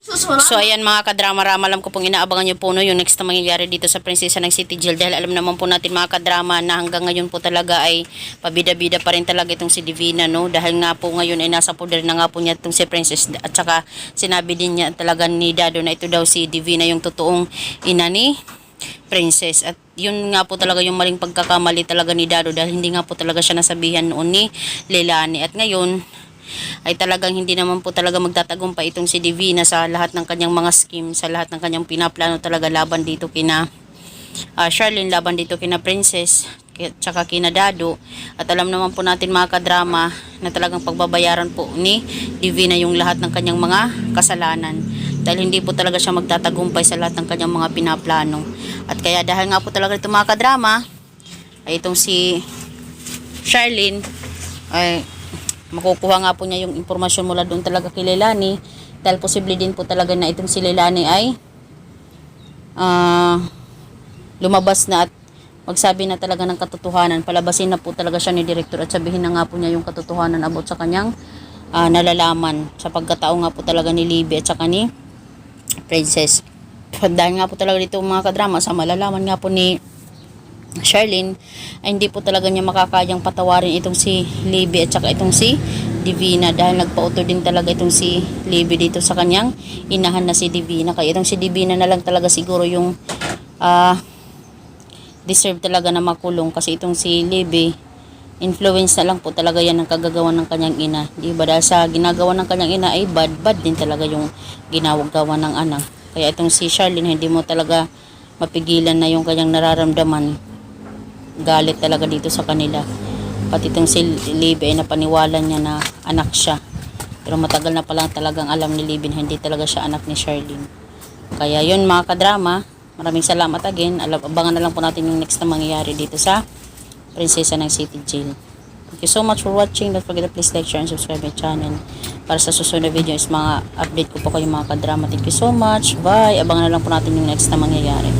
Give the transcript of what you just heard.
So ayan mga kadrama-rama, alam ko pong inaabangan nyo po no, yung next na mangyayari dito sa Prinsesa ng City Jail, dahil alam naman po natin mga kadrama na hanggang ngayon po talaga ay pabida-bida pa rin talaga itong si Divina, no, dahil nga po ngayon ay nasa poder na nga po niya itong si Princess, at saka sinabi din niya talaga ni Dado na ito daw si Divina yung totoong ina ni Princess. At yun nga po talaga yung maling pagkakamali talaga ni Dado, dahil hindi nga po talaga siya nasabihan noon ni Leilani, at ngayon ay talagang hindi naman po talaga magtatagumpay itong si Divina sa lahat ng kanyang mga scheme, sa lahat ng kanyang pinaplano talaga laban dito kina Charlene, laban dito kina Princess, tsaka kina Dado. At alam naman po natin mga kadrama na talagang pagbabayaran po ni Divina yung lahat ng kanyang mga kasalanan, dahil hindi po talaga siya magtatagumpay sa lahat ng kanyang mga pinaplano. At kaya dahil nga po talaga ito mga kadrama ay itong si Charlene ay makukuha nga po niya yung impormasyon mula doon talaga kay Leilani, dahil posible din po talaga na itong si Leilani ay lumabas na at magsabi na talaga ng katotohanan, palabasin na po talaga siya ni Director at sabihin na nga po niya yung katotohanan about sa kanyang nalalaman sa pagkatao nga po talaga ni Libby at saka ni Princess. Dahil nga po talaga dito mga kadrama sa malalaman nga po ni Charlene ay hindi po talaga niya makakayang patawarin itong si Libby at saka itong si Divina, dahil nagpauto din talaga itong si Libby dito sa kanyang inahan na si Divina. Kaya itong si Divina na lang talaga siguro yung deserve talaga na makulong, kasi itong si Libby influence na lang po talaga yan ng kagagawa ng kanyang ina, di ba? Dahil sa ginagawa ng kanyang ina ay bad din talaga yung ginagawa ng anak. Kaya itong si Charlene hindi mo talaga mapigilan na yung kanyang nararamdaman, galit talaga dito sa kanila. Pati itong si Libby ay napaniwala niya na anak siya, pero matagal na palang talagang alam ni Libby na hindi talaga siya anak ni Charlene. Kaya yun mga kadrama, maraming salamat again. Abangan na lang po natin yung next na mangyayari dito sa Prinsesa ng City Jail. Thank you so much for watching. Don't forget to please like, share, and subscribe my channel para sa susunod na video is mga update ko po kayo mga kadrama. Thank you so much. Bye. Abangan na lang po natin yung next na mangyayari.